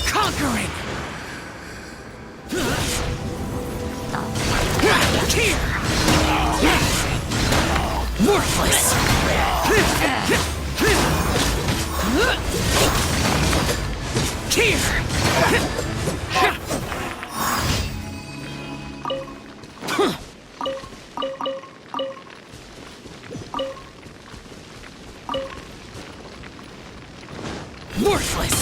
Conquering! Here! Worthless! Here! Worthless!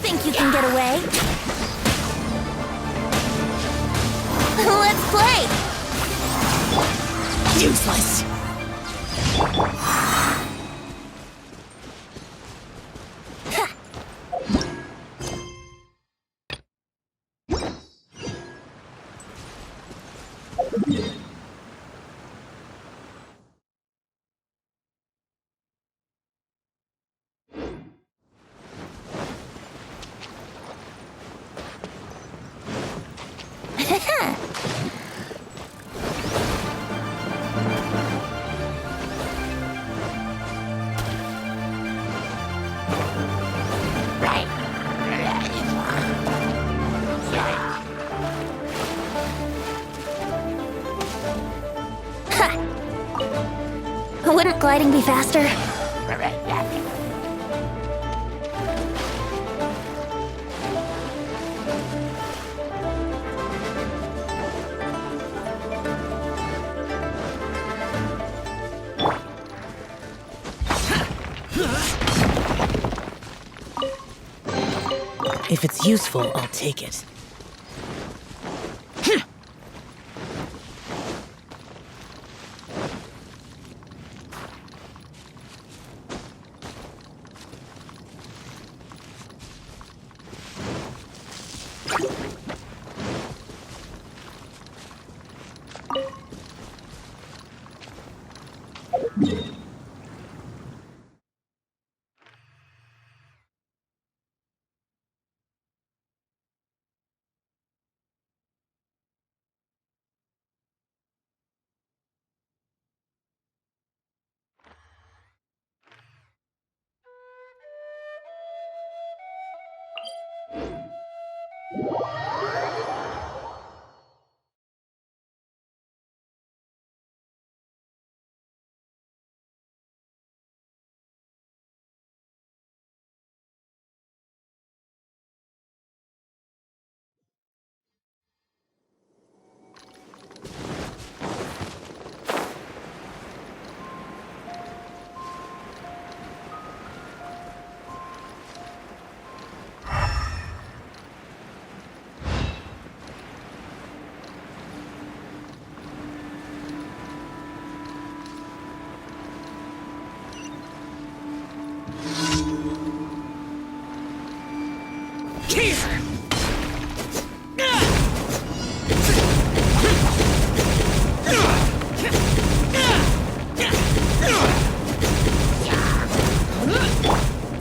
Think you can get away? Let's play! Useless! Wouldn't gliding be faster? If it's useful, I'll take it.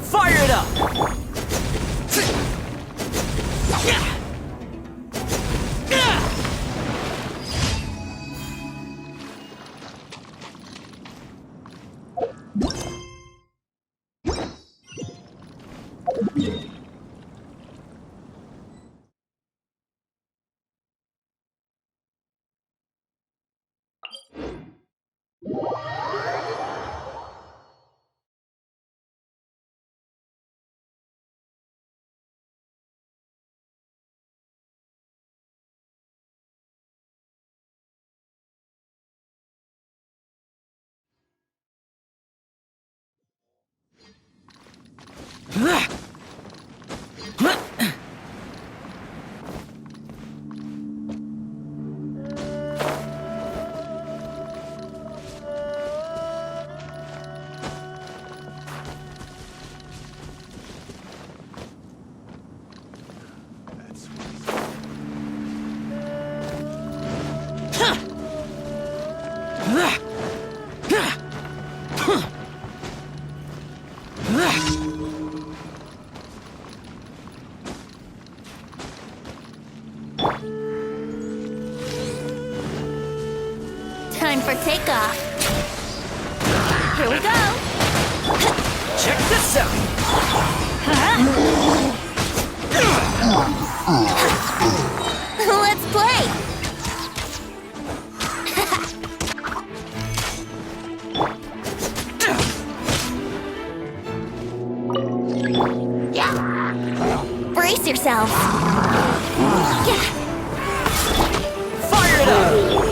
Fire it up! Time for takeoff. Here we go. Check this out! Let's play. Brace yourself. Fire it up!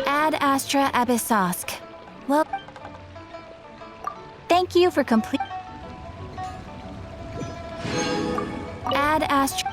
Ad Astra Abyssosk. Well, thank you for complete. Ad Astra.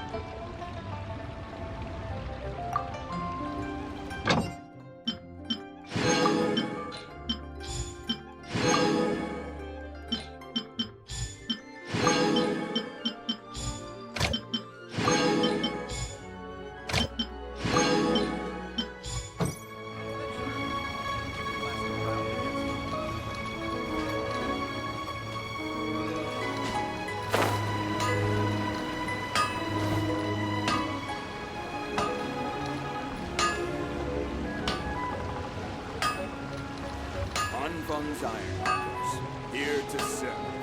Anfang's Ironworkers, here to serve.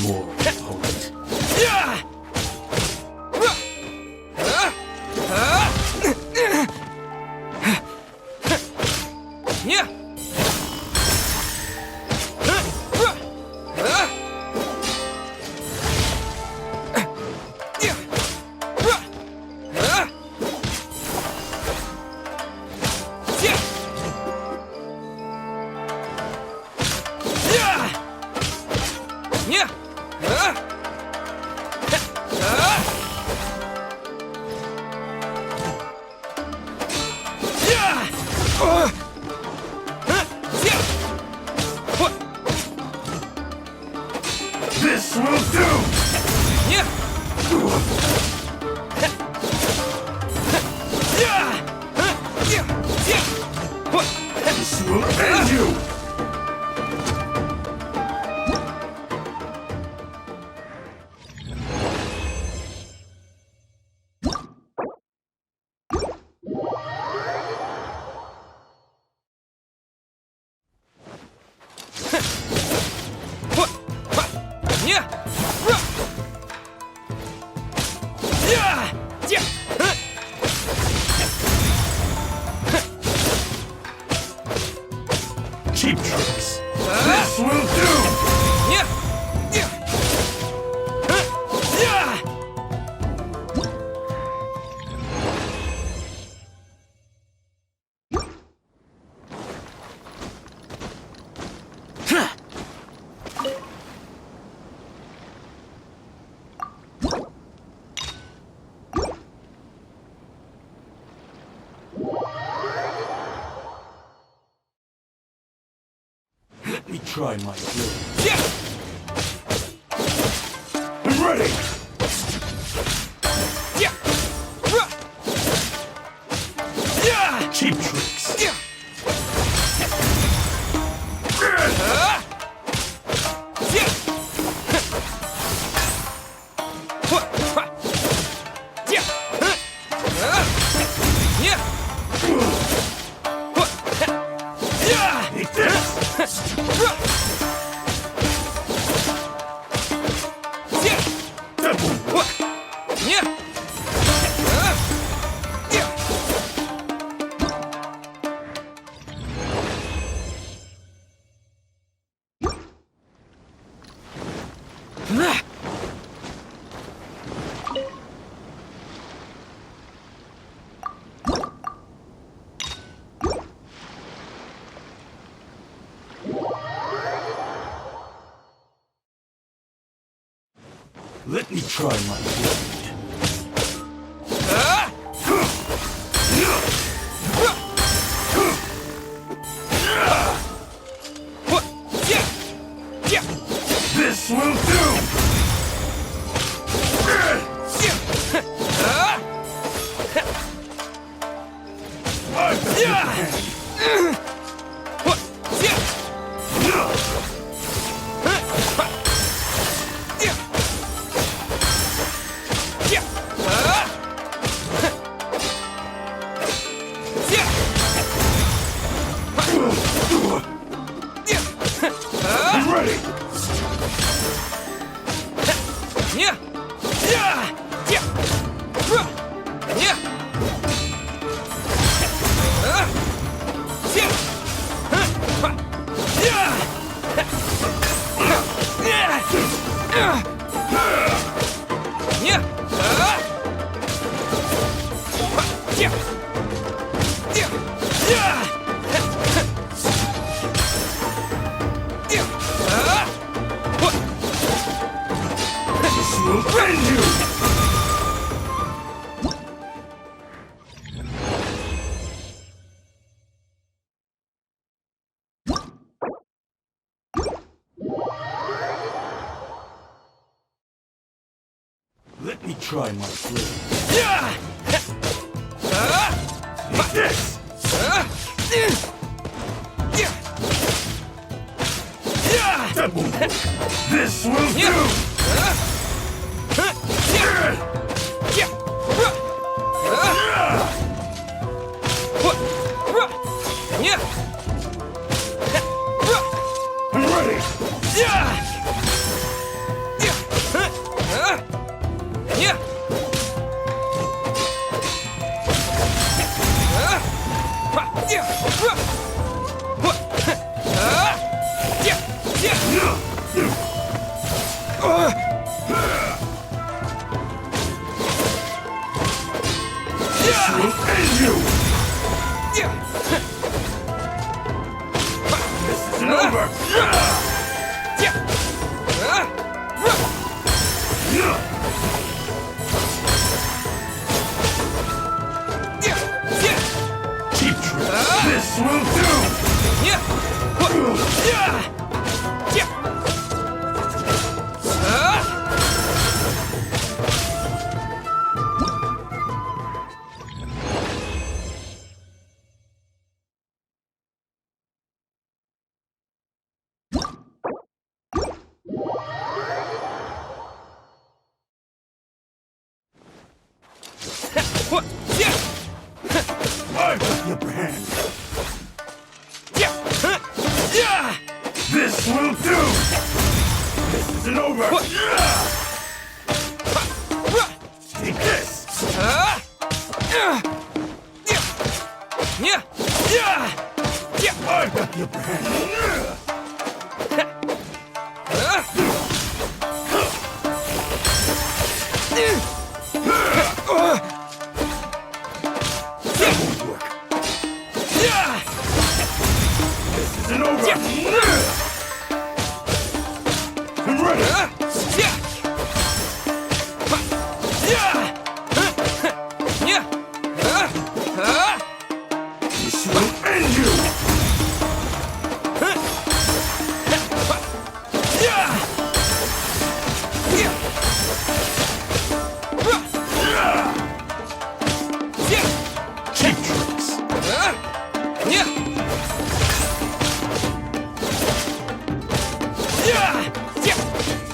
more, opponent. This will do! This will end you! Cheap tricks. This will do! Let me try my blade. I'm ready! Cheap tricks. Eat this! Let me try my blade. This will do! I'm ready! This will end you! Let me try my blade. Eat this! This will do! I'm ready! This will do! Yeah! Yeah! Yeah! What? Yeah! I've got the upper hand. Yeah! Yeah! This will do! This isn't over! Take this! Yeah! Yeah! Yeah! I've got the upper hand. That won't work. Yeah! This isn't over! I'm ready! Yeah! Yeah! Yeah! This will end you! Cheap tricks!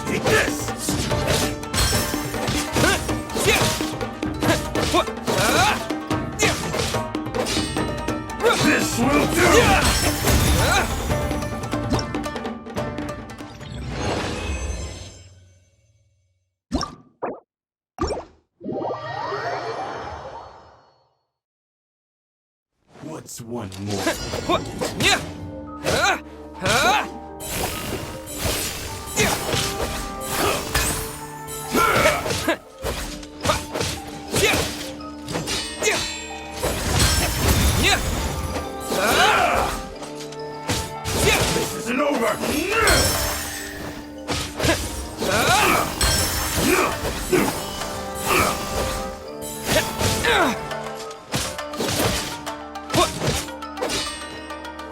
Take this! This will do! What's one more? This isn't over!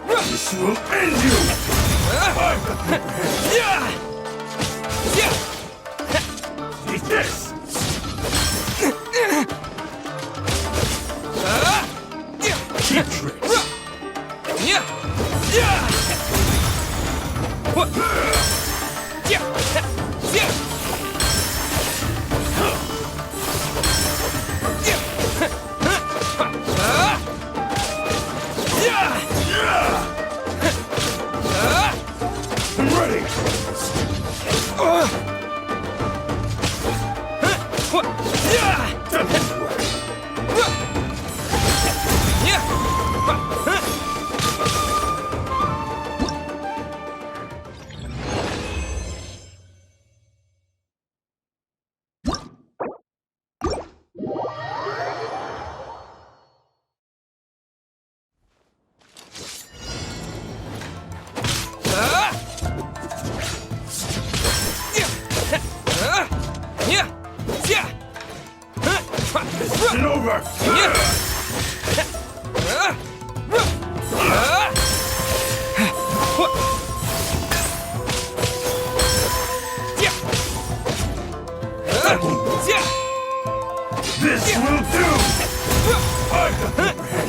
This will end you! I've got the upper hand. Take this! Cheap tricks! I'm ready! That won't work! This isn't over! That won't work! This will do! I've got the upper hand.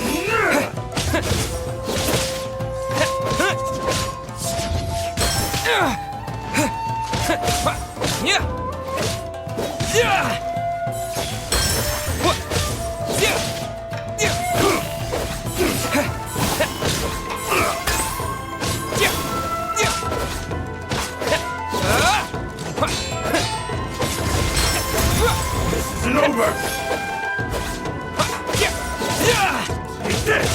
This isn't over! Take this!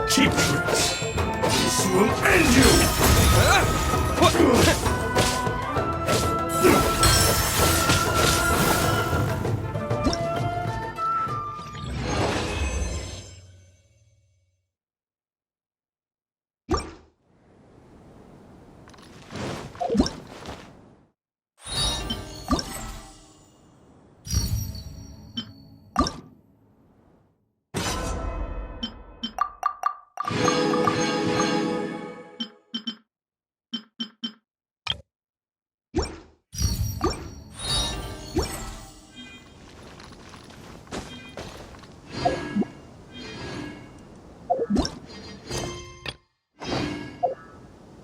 Cheap tricks! This will end you!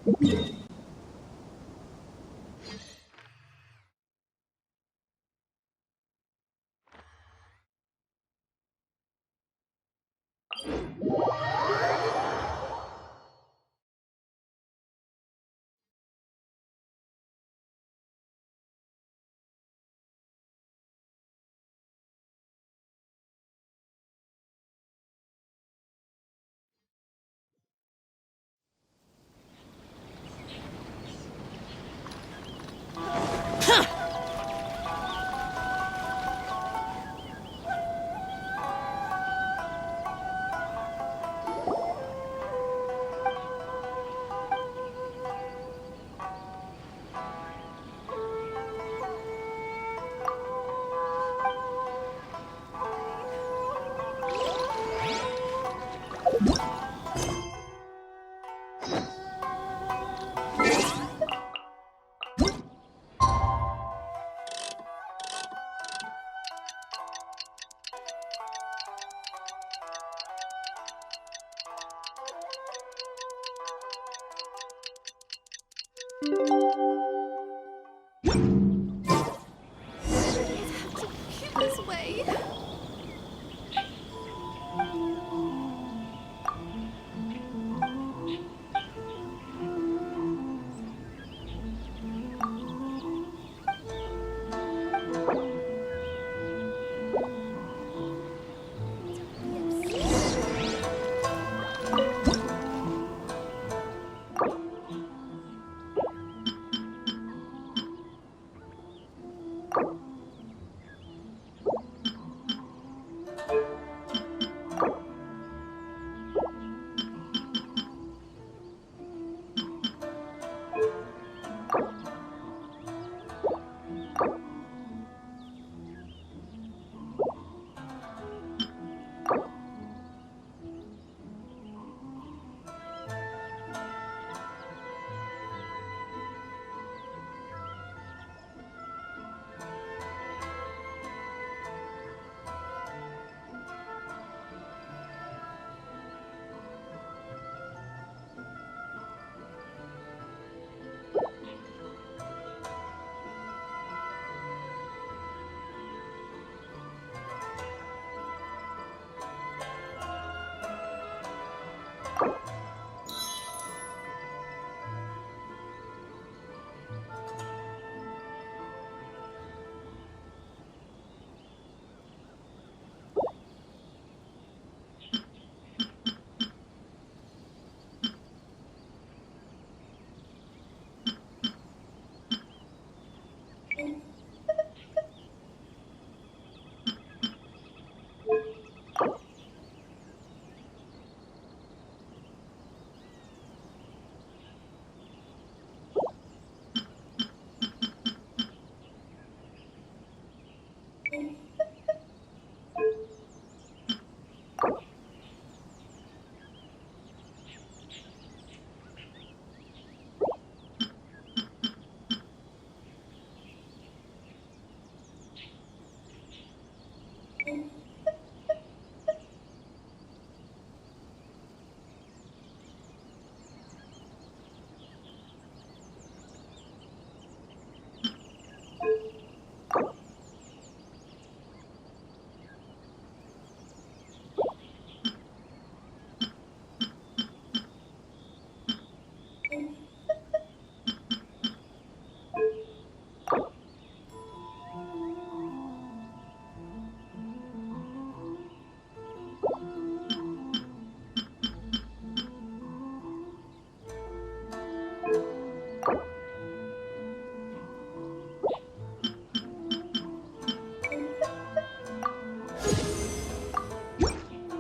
This way.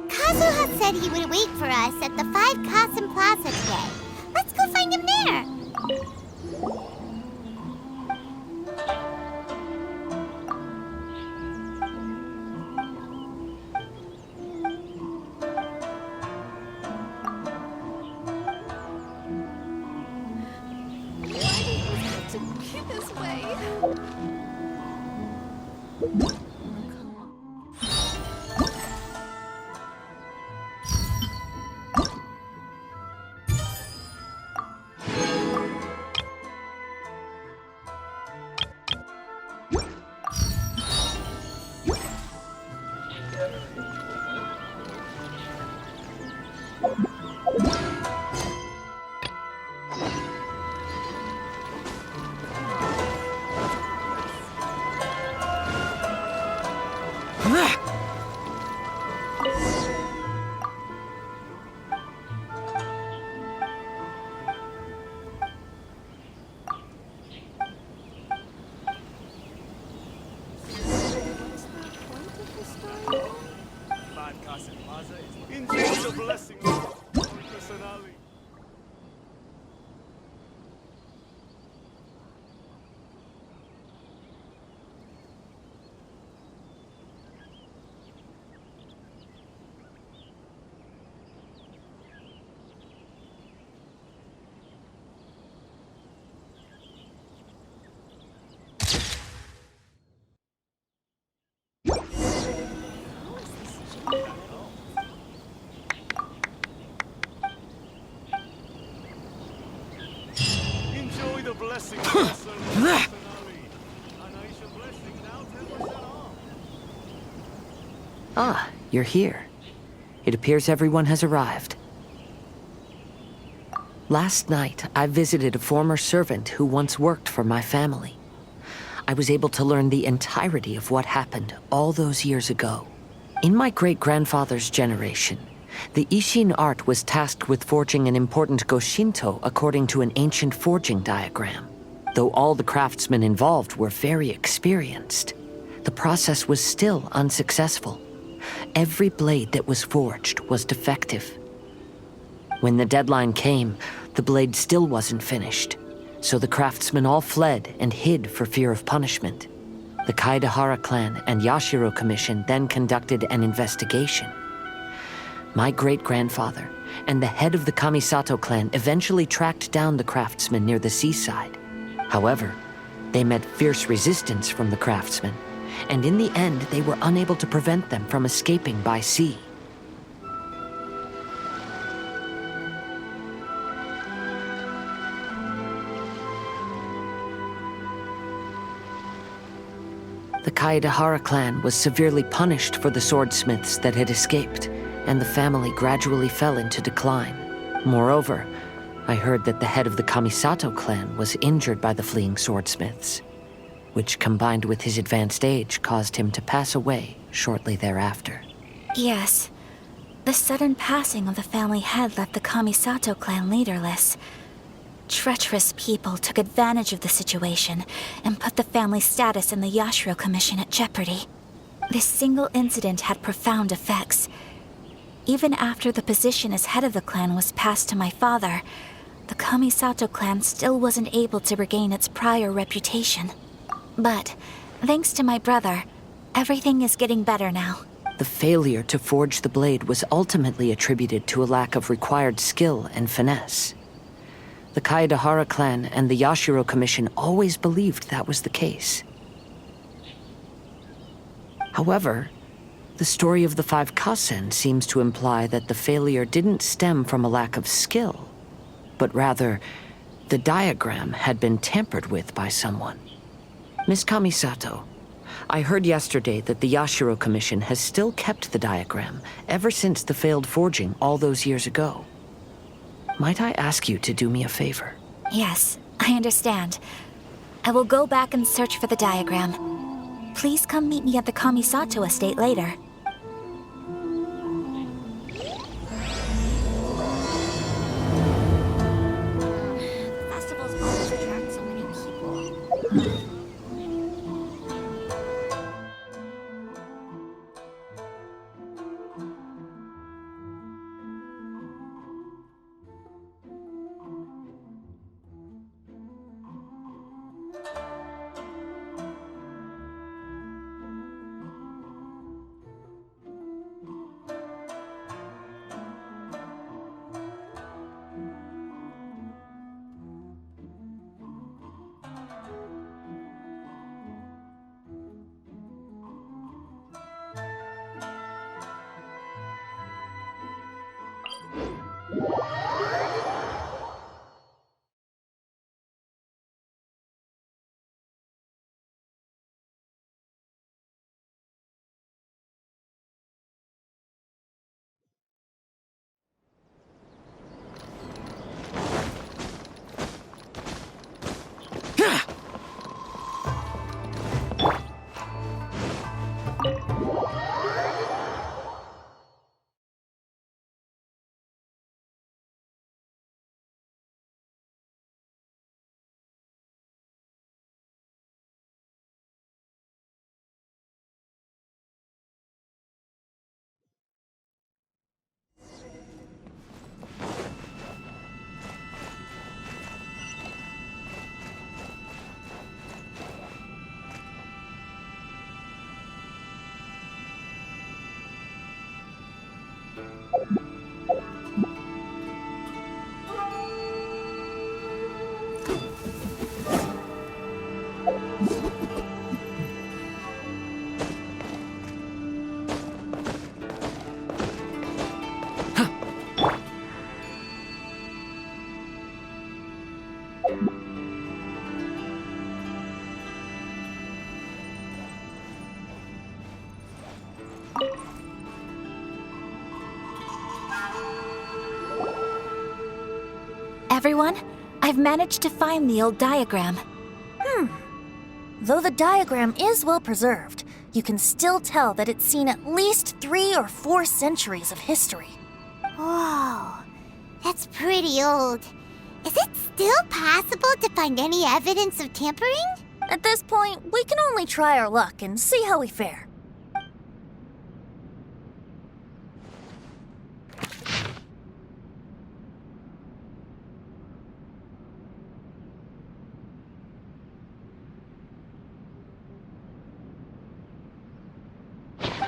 Kazuha said he would wait for us at the 5 Kasen Plaza today. Let's go find him there. Why do you have to be this way? Come on. Aisha blessing now 30% and Aisha blessing now 10% off. Ah, you're here. It appears everyone has arrived. Last night, I visited a former servant who once worked for my family. I was able to learn the entirety of what happened all those years ago. In my great-grandfather's generation, the Ishin art was tasked with forging an important Goshinto according to an ancient forging diagram. Though all the craftsmen involved were very experienced, the process was still unsuccessful. Every blade that was forged was defective. When the deadline came, the blade still wasn't finished, so the craftsmen all fled and hid for fear of punishment. The Kaidahara clan and Yashiro Commission then conducted an investigation. My great-grandfather and the head of the Kamisato clan eventually tracked down the craftsmen near the seaside. However, they met fierce resistance from the craftsmen, and in the end they were unable to prevent them from escaping by sea. The Kaidahara clan was severely punished for the swordsmiths that had escaped, and the family gradually fell into decline. Moreover, I heard that the head of the Kamisato clan was injured by the fleeing swordsmiths, which combined with his advanced age caused him to pass away shortly thereafter. Yes. The sudden passing of the family head left the Kamisato clan leaderless. Treacherous people took advantage of the situation and put the family's status in the Yashiro Commission at jeopardy. This single incident had profound effects. Even after the position as head of the clan was passed to my father, the Kamisato clan still wasn't able to regain its prior reputation. But, thanks to my brother, everything is getting better now. The failure to forge the blade was ultimately attributed to a lack of required skill and finesse. The Kaidahara clan and the Yashiro Commission always believed that was the case. However, the story of the 5 Kasen seems to imply that the failure didn't stem from a lack of skill, but rather, the diagram had been tampered with by someone. Miss Kamisato, I heard yesterday that the Yashiro Commission has still kept the diagram ever since the failed forging all those years ago. Might I ask you to do me a favor? Yes, I understand. I will go back and search for the diagram. Please come meet me at the Kamisato estate later. Festivals always attract so many people. Everyone, I've managed to find the old diagram. Though the diagram is well preserved, you can still tell that it's seen at least 3 or 4 centuries of history. Whoa, that's pretty old. Is it still possible to find any evidence of tampering? At this point, we can only try our luck and see how we fare.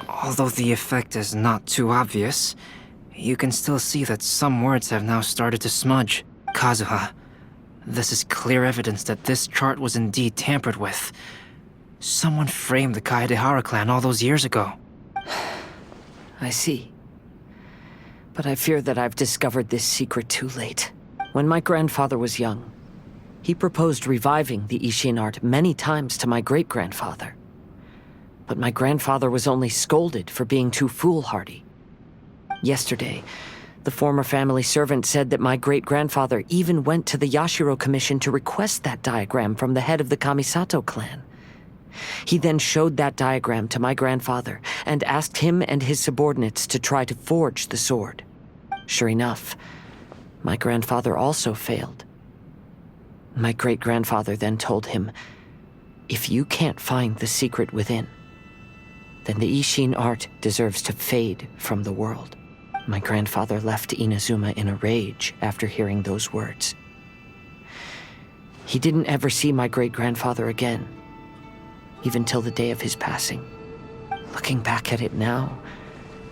Although the effect is not too obvious, you can still see that some words have now started to smudge. Kazuha, this is clear evidence that this chart was indeed tampered with. Someone framed the Kaedehara clan all those years ago. I see. But I fear that I've discovered this secret too late. When my grandfather was young, he proposed reviving the Ishin art many times to my great-grandfather. But my grandfather was only scolded for being too foolhardy. Yesterday, the former family servant said that my great-grandfather even went to the Yashiro Commission to request that diagram from the head of the Kamisato clan. He then showed that diagram to my grandfather and asked him and his subordinates to try to forge the sword. Sure enough, my grandfather also failed. My great-grandfather then told him, "If you can't find the secret within, then the Ishin art deserves to fade from the world." My grandfather left Inazuma in a rage after hearing those words. He didn't ever see my great-grandfather again, even till the day of his passing. Looking back at it now,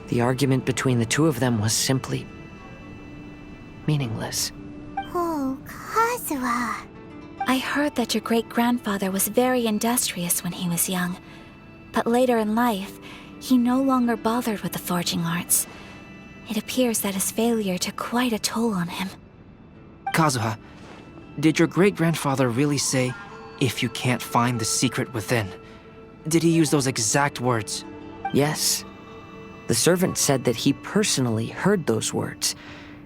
the argument between the two of them was simply meaningless. Oh, Kazuha. I heard that your great-grandfather was very industrious when he was young, but later in life, he no longer bothered with the forging arts. It appears that his failure took quite a toll on him. Kazuha, did your great-grandfather really say, "If you can't find the secret within"? Did he use those exact words? Yes. The servant said that he personally heard those words,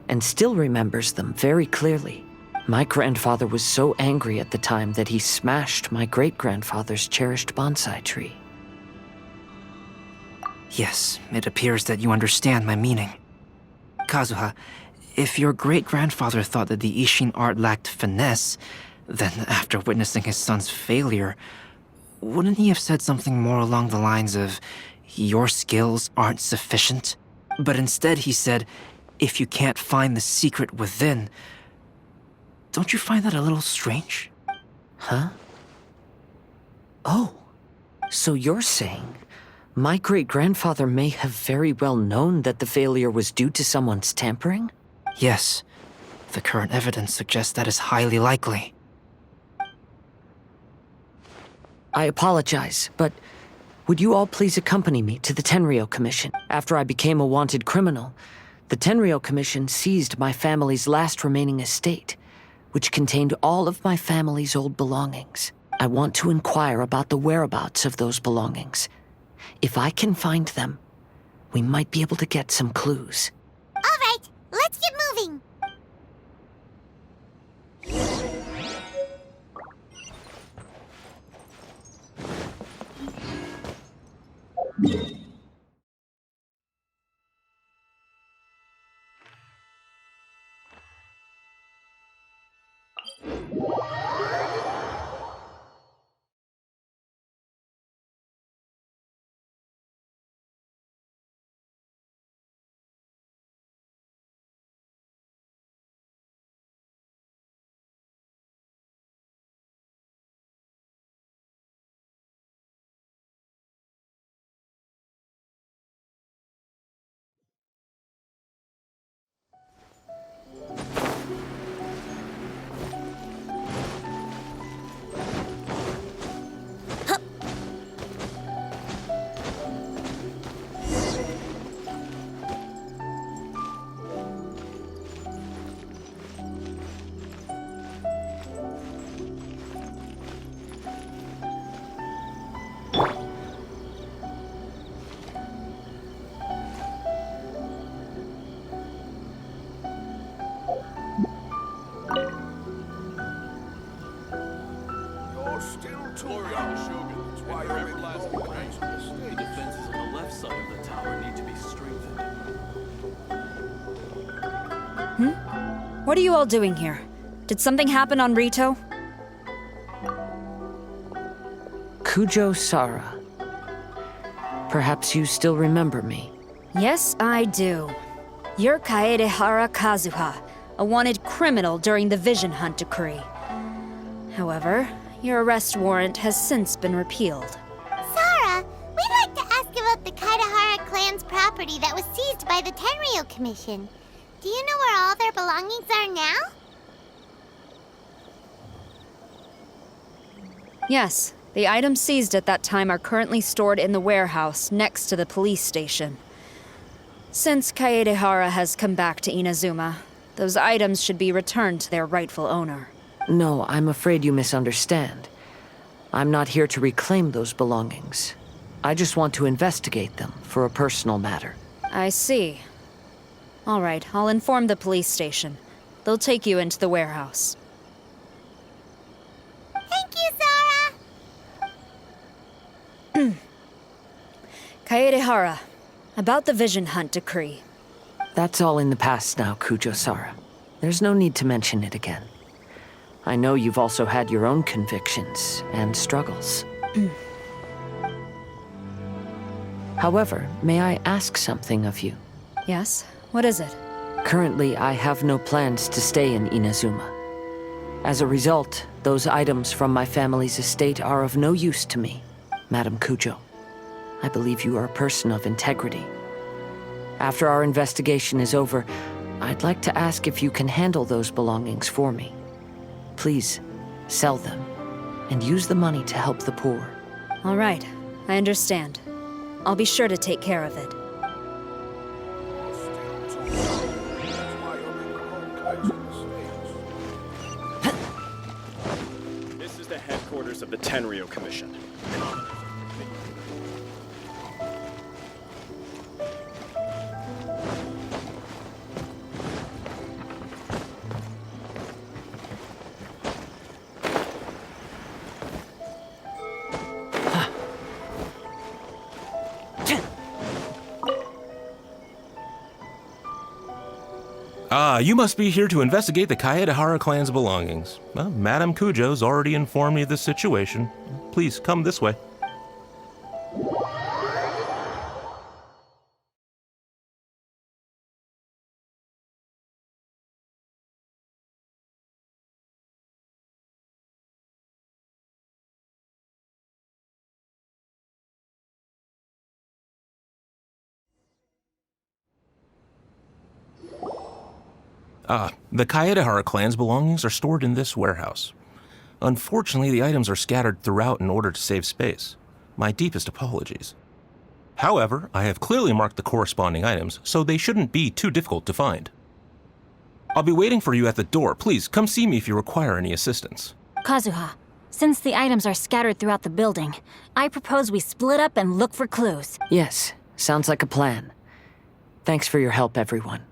and still remembers them very clearly. My grandfather was so angry at the time that he smashed my great-grandfather's cherished bonsai tree. Yes, it appears that you understand my meaning. Kazuha, if your great-grandfather thought that the Ishin art lacked finesse, then after witnessing his son's failure, wouldn't he have said something more along the lines of, "Your skills aren't sufficient"? But instead he said, "If you can't find the secret within." Don't you find that a little strange? Huh? Oh, so you're saying my great-grandfather may have very well known that the failure was due to someone's tampering? Yes. The current evidence suggests that is highly likely. I apologize, but would you all please accompany me to the Tenryou Commission? After I became a wanted criminal, the Tenryou Commission seized my family's last remaining estate, which contained all of my family's old belongings. I want to inquire about the whereabouts of those belongings. If I can find them, we might be able to get some clues. All right, let's get moving. The defenses on the left side of the tower need to be strengthened. What are you all doing here? Did something happen on Rito? Kujo Sara. Perhaps you still remember me. Yes, I do. You're Kaedehara Kazuha, a wanted criminal during the Vision Hunt decree. However, your arrest warrant has since been repealed. Sara, we'd like to ask about the Kaedehara clan's property that was seized by the Tenryo Commission. Do you know where all their belongings are now? Yes, the items seized at that time are currently stored in the warehouse next to the police station. Since Kaedehara has come back to Inazuma, those items should be returned to their rightful owner. No, I'm afraid you misunderstand. I'm not here to reclaim those belongings. I just want to investigate them for a personal matter. I see. All right, I'll inform the police station. They'll take you into the warehouse. Thank you, Sara! Kaedehara, about the Vision Hunt decree. That's all in the past now, Kujo Sara. There's no need to mention it again. I know you've also had your own convictions and struggles. However, may I ask something of you? Yes? What is it? Currently, I have no plans to stay in Inazuma. As a result, those items from my family's estate are of no use to me, Madam Kujo. I believe you are a person of integrity. After our investigation is over, I'd like to ask if you can handle those belongings for me. Please, sell them, and use the money to help the poor. All right, I understand. I'll be sure to take care of it. This is the headquarters of the Tenryo Commission. You must be here to investigate the Kaedehara clan's belongings. Well, Madame Kujo's already informed me of the situation. Please, come this way. The Kaedehara clan's belongings are stored in this warehouse. Unfortunately, the items are scattered throughout in order to save space. My deepest apologies. However, I have clearly marked the corresponding items, so they shouldn't be too difficult to find. I'll be waiting for you at the door. Please, come see me if you require any assistance. Kazuha, since the items are scattered throughout the building, I propose we split up and look for clues. Yes, sounds like a plan. Thanks for your help, everyone.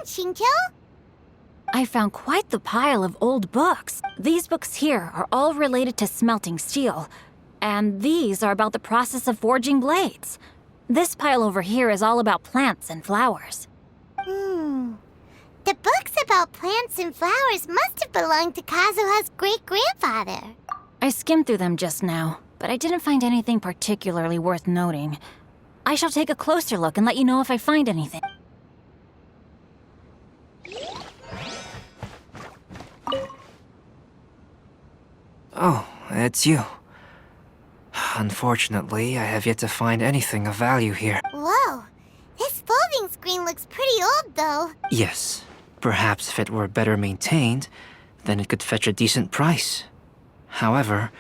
Shinkyo? I found quite the pile of old books. These books here are all related to smelting steel, and these are about the process of forging blades. This pile over here is all about plants and flowers. The books about plants and flowers must have belonged to Kazuha's great-grandfather. I skimmed through them just now, but I didn't find anything particularly worth noting. I shall take a closer look and let you know if I find anything. Oh, it's you. Unfortunately, I have yet to find anything of value here. Whoa, this folding screen looks pretty old, though. Yes, perhaps if it were better maintained, then it could fetch a decent price. However,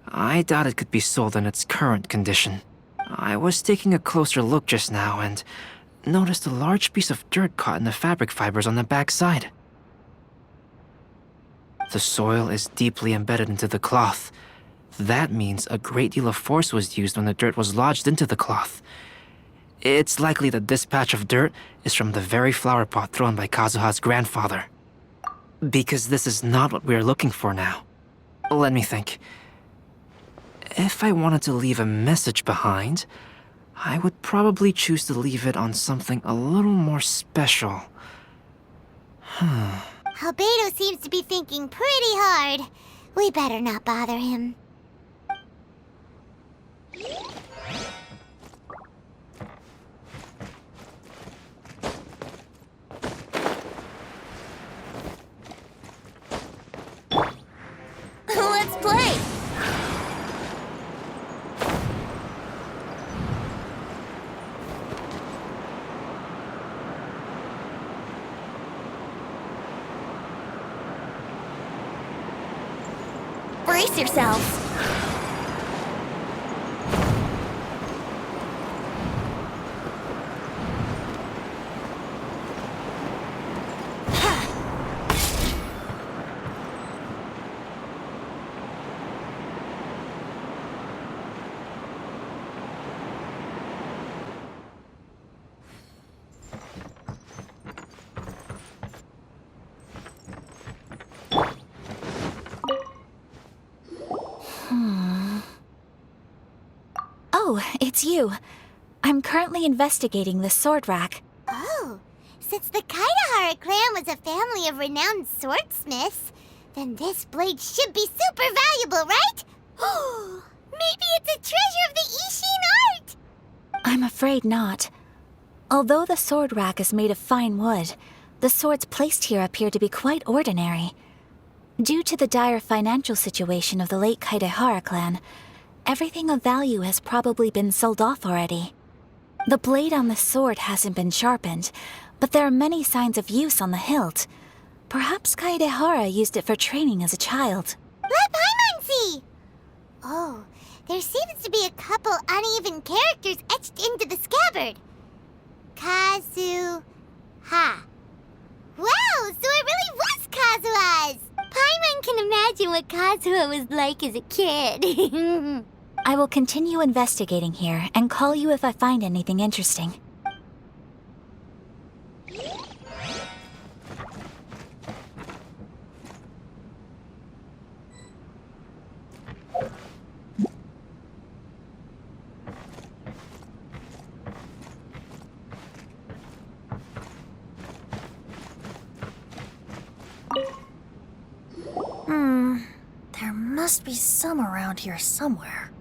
I doubt it could be sold in its current condition. I was taking a closer look just now and noticed a large piece of dirt caught in the fabric fibers on the back side. The soil is deeply embedded into the cloth. That means a great deal of force was used when the dirt was lodged into the cloth. It's likely that this patch of dirt is from the very flower pot thrown by Kazuha's grandfather. Because this is not what we are looking for now. Let me think. If I wanted to leave a message behind, I would probably choose to leave it on something a little more special. Albedo seems to be thinking pretty hard. We better not bother him. Let's play! Brace yourselves! Oh, it's you. I'm currently investigating the sword rack. Oh, since the Kaidahara clan was a family of renowned swordsmiths, then this blade should be super valuable, right? Oh, maybe it's a treasure of the Ishin art! I'm afraid not. Although the sword rack is made of fine wood, the swords placed here appear to be quite ordinary. Due to the dire financial situation of the late Kaidahara clan, everything of value has probably been sold off already. The blade on the sword hasn't been sharpened, but there are many signs of use on the hilt. Perhaps Kaidahara used it for training as a child. Let Paimon see! Oh, there seems to be a couple uneven characters etched into the scabbard. Kazuha. Wow, so it really was Kazuha's! Paimon can imagine what Kazuha was like as a kid. I will continue investigating here and call you if I find anything interesting. There must be some around here somewhere.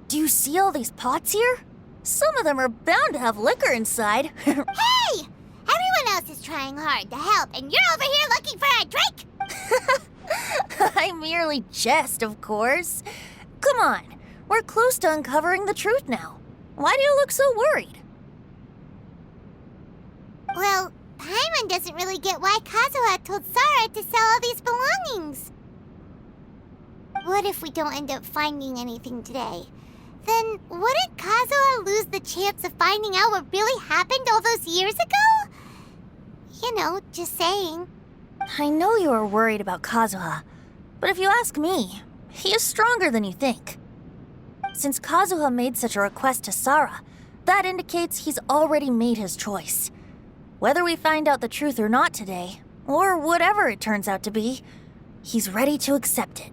Do you see all these pots here? Some of them are bound to have liquor inside. Hey! Everyone else is trying hard to help, and you're over here looking for a drink? I merely jest, of course. Come on, we're close to uncovering the truth now. Why do you look so worried? Well, Paimon doesn't really get why Kazuha told Sarah to sell all these belongings. What if we don't end up finding anything today? Then wouldn't Kazuha lose the chance of finding out what really happened all those years ago? You know, just saying. I know you are worried about Kazuha, but if you ask me, he is stronger than you think. Since Kazuha made such a request to Sarah, that indicates he's already made his choice. Whether we find out the truth or not today, or whatever it turns out to be, he's ready to accept it.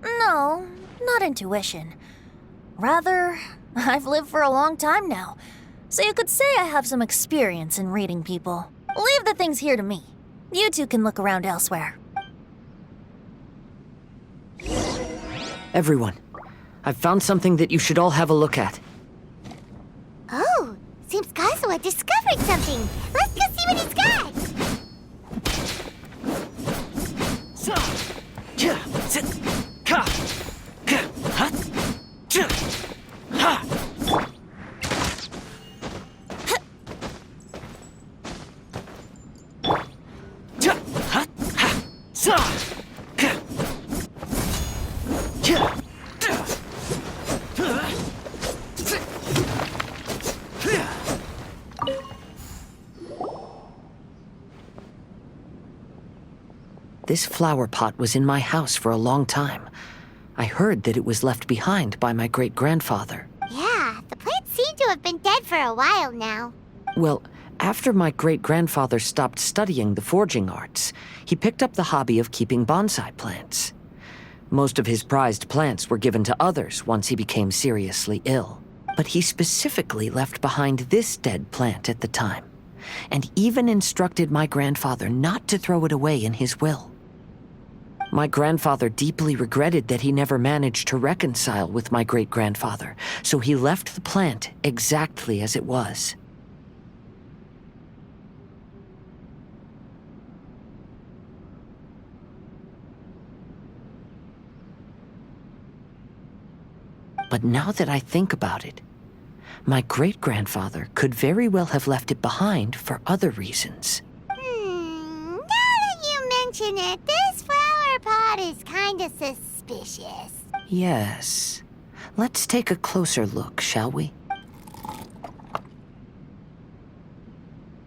No, not intuition. Rather, I've lived for a long time now, so you could say I have some experience in reading people. Leave the things here to me. You two can look around elsewhere. Everyone, I've found something that you should all have a look at. Oh, seems Kazuha discovered something. Let's go see what he's got. This flower pot was in my house for a long time. I heard that it was left behind by my great-grandfather. Yeah, the plants seem to have been dead for a while now. Well, after my great-grandfather stopped studying the forging arts, he picked up the hobby of keeping bonsai plants. Most of his prized plants were given to others once he became seriously ill. But he specifically left behind this dead plant at the time, and even instructed my grandfather not to throw it away in his will. My grandfather deeply regretted that he never managed to reconcile with my great-grandfather, so he left the plant exactly as it was. But now that I think about it, my great-grandfather could very well have left it behind for other reasons. Now that you mention it, this flower pot is kinda suspicious. Yes. Let's take a closer look, shall we?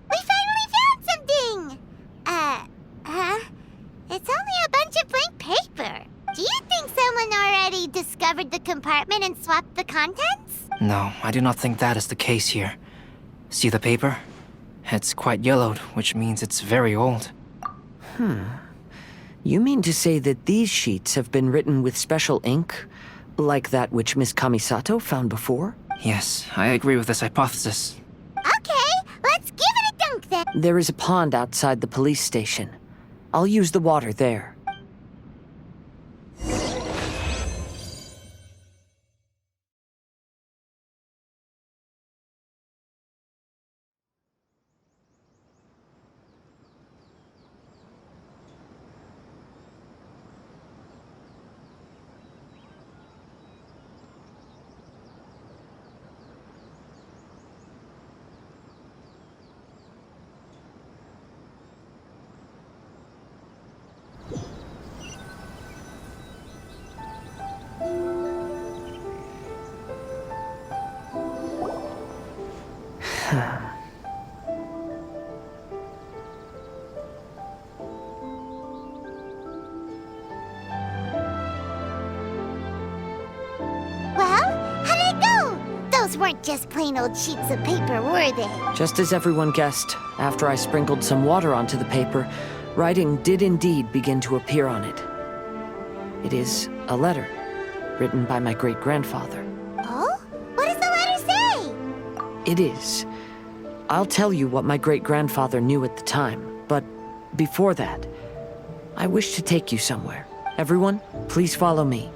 We finally found something! It's only a bunch of blank paper. Do you think someone already discovered the compartment and swapped the contents? No, I do not think that is the case here. See the paper? It's quite yellowed, which means it's very old. You mean to say that these sheets have been written with special ink, like that which Miss Kamisato found before? Yes, I agree with this hypothesis. Okay, let's give it a dunk then. There is a pond outside the police station. I'll use the water there. Those weren't just plain old sheets of paper, were they? Just as everyone guessed, after I sprinkled some water onto the paper, writing did indeed begin to appear on it. It is a letter, written by my great-grandfather. Oh? What does the letter say? It is. I'll tell you what my great-grandfather knew at the time, but before that, I wish to take you somewhere. Everyone, please follow me.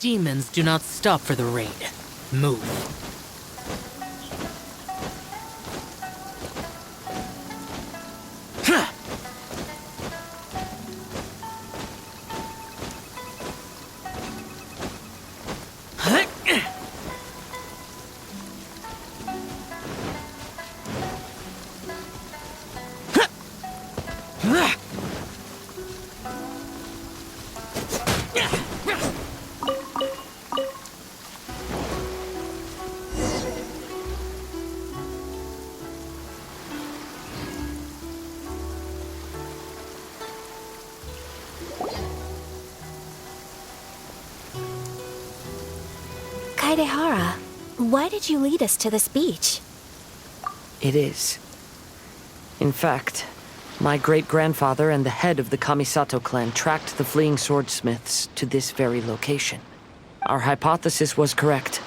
Demons do not stop for the raid. Move. Kaedehara, why did you lead us to this beach? It is. In fact, my great-grandfather and the head of the Kamisato clan tracked the fleeing swordsmiths to this very location. Our hypothesis was correct.